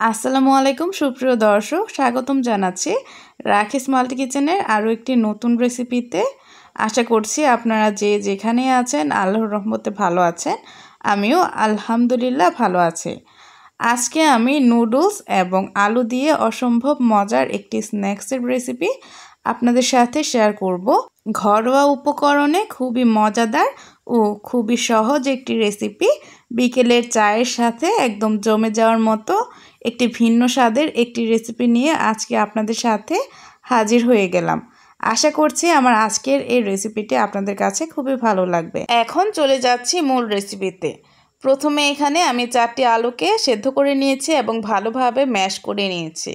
আসসালামু আলাইকুম সুপ্রিয় দর্শক, স্বাগতম জানাচ্ছি রাখিস মাল্টি কিচেনের আরও একটি নতুন রেসিপিতে। আশা করছি আপনারা যে যেখানে আছেন আল্লাহর রহমতে ভালো আছেন। আমিও আলহামদুলিল্লাহ ভালো আছি। আজকে আমি নুডলস এবং আলু দিয়ে অসম্ভব মজার একটি স্ন্যাক্সের রেসিপি আপনাদের সাথে শেয়ার করব। ঘরোয়া উপকরণে খুবই মজাদার ও খুবই সহজ একটি রেসিপি। বিকেলের চায়ের সাথে একদম জমে যাওয়ার মতো একটি ভিন্ন স্বাদের একটি রেসিপি নিয়ে আজকে আপনাদের সাথে হাজির হয়ে গেলাম। আশা করছি আমার আজকের এই রেসিপিটি আপনাদের কাছে খুবই ভালো লাগবে। এখন চলে যাচ্ছি মূল রেসিপিতে। প্রথমে এখানে আমি 4টি আলুকে সেদ্ধ করে নিয়েছি এবং ভালোভাবে ম্যাশ করে নিয়েছি।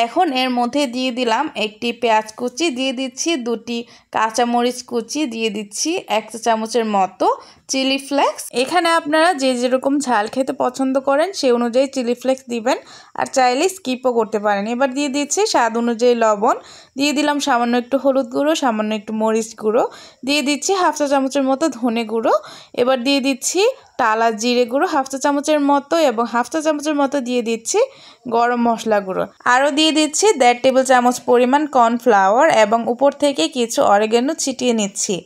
এখন এর মধ্যে দিয়ে দিলাম একটি পেঁয়াজ কুচি, দিয়ে দিচ্ছি 2টি কাঁচামরিচ কুচি, দিয়ে দিচ্ছি 1 চা চামচের মতো চিলি ফ্লেক্স। এখানে আপনারা যে যেরকম ঝাল খেতে পছন্দ করেন সেই অনুযায়ী চিলি ফ্লেক্স দিবেন, আর চাইলে স্কিপও করতে পারেন। এবার দিয়ে দিচ্ছি স্বাদ অনুযায়ী লবণ, দিয়ে দিলাম সামান্য একটু হলুদ গুঁড়ো, সামান্য একটু মরিচ গুঁড়ো, দিয়ে দিচ্ছি 1/2 চা চামচের মতো ধনে গুঁড়ো। এবার দিয়ে দিচ্ছি টালা জিরে গুঁড়ো 1/2 চা চামচের মতো, এবং 1/2 চা চামচের মতো দিয়ে দিচ্ছি গরম মশলা গুঁড়ো। আরও দিয়ে দিচ্ছি 1.5 টেবিল চামচ পরিমাণ কর্নফ্লাওয়ার, এবং উপর থেকে কিছু অরিগ্যানো ছিটিয়ে নিচ্ছি।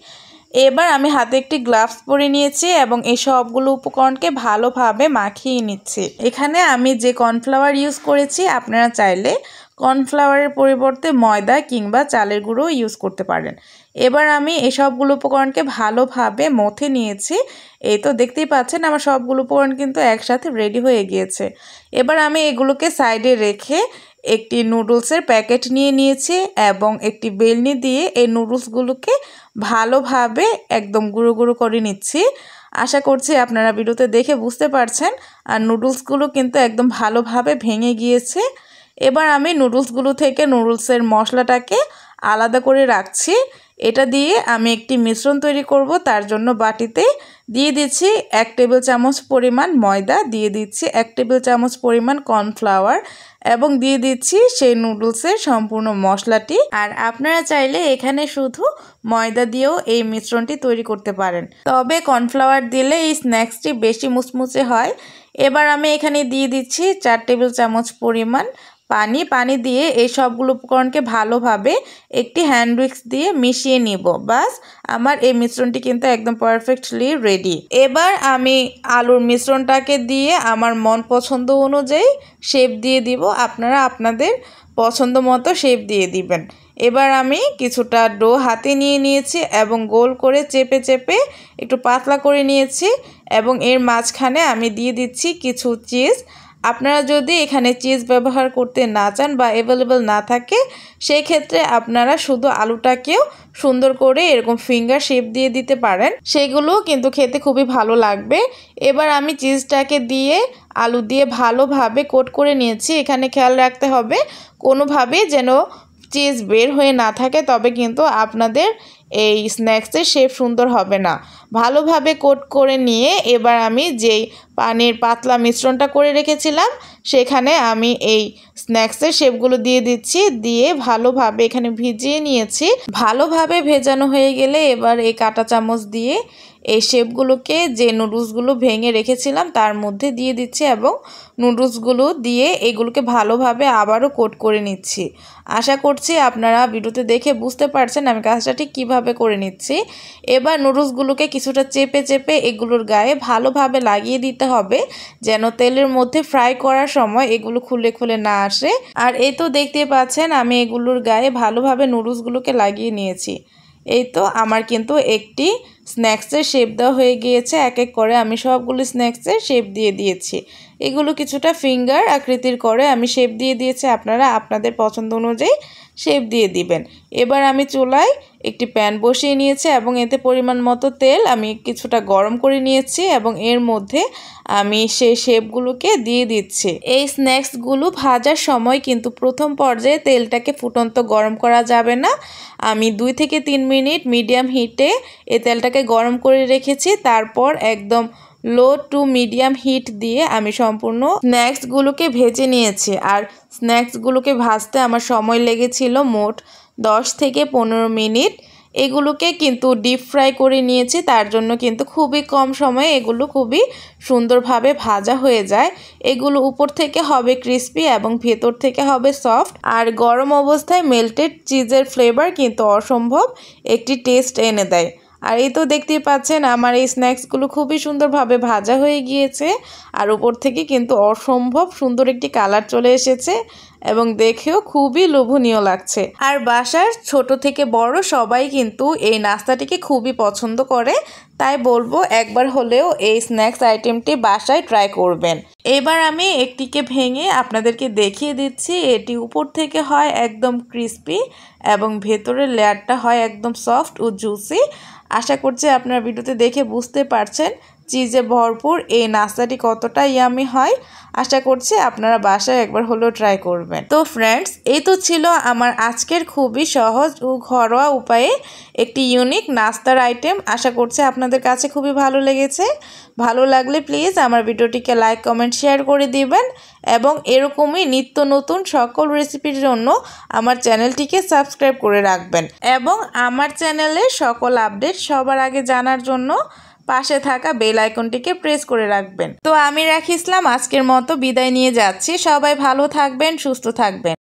এবার আমি হাতে একটি গ্লাভস পরে নিয়েছি এবং এই সবগুলো উপকরণকে ভালোভাবে মাখিয়ে নিচ্ছি। এখানে আমি যে কর্নফ্লাওয়ার ইউজ করেছি, আপনারা চাইলে কর্নফ্লাওয়ারের পরিবর্তে ময়দা কিংবা চালের গুঁড়ো ইউজ করতে পারেন। এবার আমি এই সবগুলো উপকরণকে ভালোভাবে মথে নিয়েছি। এই তো দেখতেই পাচ্ছেন আমার সবগুলো উপকরণ কিন্তু একসাথে রেডি হয়ে গিয়েছে। এবার আমি এগুলোকে সাইডে রেখে একটি নুডলসের প্যাকেট নিয়ে নিয়েছি এবং একটি বেলনি দিয়ে এই নুডলসগুলোকে ভালোভাবে একদম গুঁড়ো গুঁড়ো করে নিচ্ছি। আশা করছি আপনারা ভিডিওতে দেখে বুঝতে পারছেন। আর নুডলসগুলো কিন্তু একদম ভালোভাবে ভেঙে গিয়েছে। এবার আমি নুডলসগুলো থেকে নুডলসের মশলাটাকে আলাদা করে রাখছি। এটা দিয়ে আমি একটি মিশ্রণ তৈরি করব। তার জন্য বাটিতে দিয়ে দিচ্ছি 1 টেবিল চামচ পরিমাণ ময়দা, দিয়ে দিচ্ছি 1 টেবিল চামচ পরিমাণ কর্নফ্লাওয়ার, এবং দিয়ে দিচ্ছি সেই নুডলসের সম্পূর্ণ মশলাটি। আর আপনারা চাইলে এখানে শুধু ময়দা দিয়েও এই মিশ্রণটি তৈরি করতে পারেন, তবে কর্নফ্লাওয়ার দিলে এই স্ন্যাক্সটি বেশি মুচমুচে হয়। এবার আমি এখানে দিয়ে দিচ্ছি 4 টেবিল চামচ পরিমাণ পানি দিয়ে এই সবগুলো উপকরণকে ভালোভাবে একটি হ্যান্ড উইক্স দিয়ে মিশিয়ে নিব। বাস, আমার এই মিশ্রণটি কিন্তু একদম পারফেক্টলি রেডি। এবার আমি আলুর মিশ্রণটাকে দিয়ে আমার মন পছন্দ অনুযায়ী শেপ দিয়ে দিব। আপনারা আপনাদের পছন্দ মতো শেপ দিয়ে দিবেন। এবার আমি কিছুটা ডো হাতে নিয়ে নিয়েছি এবং গোল করে চেপে চেপে একটু পাতলা করে নিয়েছি, এবং এর মাঝখানে আমি দিয়ে দিচ্ছি কিছু চিজ। আপনারা যদি এখানে চিজ ব্যবহার করতে না চান বা অ্যাভেলেবল না থাকে, সেই ক্ষেত্রে আপনারা শুধু আলুটাকেও সুন্দর করে এরকম ফিঙ্গার শেপ দিয়ে দিতে পারেন, সেগুলো কিন্তু খেতে খুবই ভালো লাগবে। এবার আমি চিজটাকে দিয়ে আলু দিয়ে ভালোভাবে কোট করে নিয়েছি। এখানে খেয়াল রাখতে হবে কোনোভাবে যেন চিজ বের হয়ে না থাকে, তবে কিন্তু আপনাদের এই স্ন্যাক্সের শেপ সুন্দর হবে না। ভালোভাবে কোট করে নিয়ে এবার আমি যেই পানির পাতলা মিশ্রণটা করে রেখেছিলাম সেখানে আমি এই স্ন্যাক্সের শেপগুলো দিয়ে দিচ্ছি, দিয়ে ভালোভাবে এখানে ভিজিয়ে নিয়েছি। ভালোভাবে ভেজানো হয়ে গেলে এবার এই কাঁটা চামচ দিয়ে এই শেপগুলোকে যে নুডলসগুলো ভেঙে রেখেছিলাম তার মধ্যে দিয়ে দিচ্ছি, এবং নুডলসগুলো দিয়ে এগুলোকে ভালোভাবে আবারও কোট করে নিচ্ছি। আশা করছি আপনারা ভিডিওতে দেখে বুঝতে পারছেন আমি কাজটা ঠিক কীভাবে করে নিচ্ছি। এবার নুডলসগুলোকে কিছুটা চেপে চেপে এগুলোর গায়ে ভালোভাবে লাগিয়ে দিতে হবে, যেন তেলের মধ্যে ফ্রাই করার সময় এগুলো খুলে খুলে না আসে। আর এই তো দেখতে পাচ্ছেন আমি এগুলোর গায়ে ভালোভাবে নুডলসগুলোকে লাগিয়ে নিয়েছি। এই তো আমার কিন্তু একটি স্ন্যাক্সের শেপ দেওয়া হয়ে গিয়েছে। এক এক করে আমি সবগুলো স্ন্যাক্সের শেপ দিয়ে দিয়েছি। এগুলো কিছুটা ফিঙ্গার আকৃতির করে আমি শেপ দিয়ে দিয়েছি। আপনারা আপনাদের পছন্দ অনুযায়ী শেপ দিয়ে দিবেন। এবার আমি চুলায় একটি প্যান বসিয়ে নিয়েছি এবং এতে পরিমাণ মতো তেল আমি কিছুটা গরম করে নিয়েছি, এবং এর মধ্যে আমি সেই শেপগুলোকে দিয়ে দিচ্ছি। এই স্ন্যাক্সগুলো ভাজার সময় কিন্তু প্রথম পর্যায়ে তেলটাকে ফুটন্ত গরম করা যাবে না। আমি 2 থেকে 3 মিনিট মিডিয়াম হিটে এই তেলটাকে গরম করে রেখেছি। তারপর একদম লো টু মিডিয়াম হিট দিয়ে আমি সম্পূর্ণ স্ন্যাক্সগুলোকে ভেজে নিয়েছি। আর স্ন্যাক্সগুলোকে ভাজতে আমার সময় লেগেছিল মোট 10 থেকে 15 মিনিট। এগুলোকে কিন্তু ডিপ ফ্রাই করে নিয়েছি, তার জন্য কিন্তু খুবই কম সময়ে এগুলো খুবই সুন্দরভাবে ভাজা হয়ে যায়। এগুলো উপর থেকে হবে ক্রিস্পি এবং ভেতর থেকে হবে সফট। আর গরম অবস্থায় মেল্টেড চিজের ফ্লেভার কিন্তু অসম্ভব একটি টেস্ট এনে দেয়। আর এই তো দেখতেই পাচ্ছেন আমার এই স্ন্যাক্সগুলো খুবই সুন্দরভাবে ভাজা হয়ে গিয়েছে আর উপর থেকে কিন্তু অসম্ভব সুন্দর একটি কালার চলে এসেছে এবং দেখেও খুবই লোভনীয় লাগছে। আর বাসার ছোট থেকে বড় সবাই কিন্তু এই নাস্তাটিকে খুবই পছন্দ করে, তাই বলবো একবার হলেও এই স্ন্যাক্স আইটেমটি বাসায় ট্রাই করবেন। এবার আমি একটিকে ভেঙে আপনাদেরকে দেখিয়ে দিচ্ছি। এটি উপর থেকে হয় একদম ক্রিস্পি এবং ভেতরের লেয়ারটা হয় একদম সফট ও জুসি। আশা করছি আপনারা ভিডিওতে দেখে বুঝতে পারছেন চিজে ভরপুর এই নাস্তাটি কতটা ইয়ামি হয়। আশা করছি আপনারা বাসায় একবার হলেও ট্রাই করবেন। তো ফ্রেন্ডস, এই তো ছিল আমার আজকের খুবই সহজ ও ঘরোয়া উপায়ে একটি ইউনিক নাস্তার আইটেম। আশা করছি আপনাদের কাছে খুবই ভালো লেগেছে। ভালো লাগলে প্লিজ আমার ভিডিওটিকে লাইক কমেন্ট শেয়ার করে দিবেন এবং এরকমই নিত্য নতুন সকল রেসিপির জন্য আমার চ্যানেলটিকে সাবস্ক্রাইব করে রাখবেন এবং আমার চ্যানেলের সকল আপডেট সবার আগে জানার জন্য পাশে থাকা বেল আইকনটিকে প্রেস করে রাখবেন। তো আমি রাখি ইসলাম আজকের মতো বিদায় নিয়ে যাচ্ছি। সবাই ভালো থাকবেন, সুস্থ থাকবেন।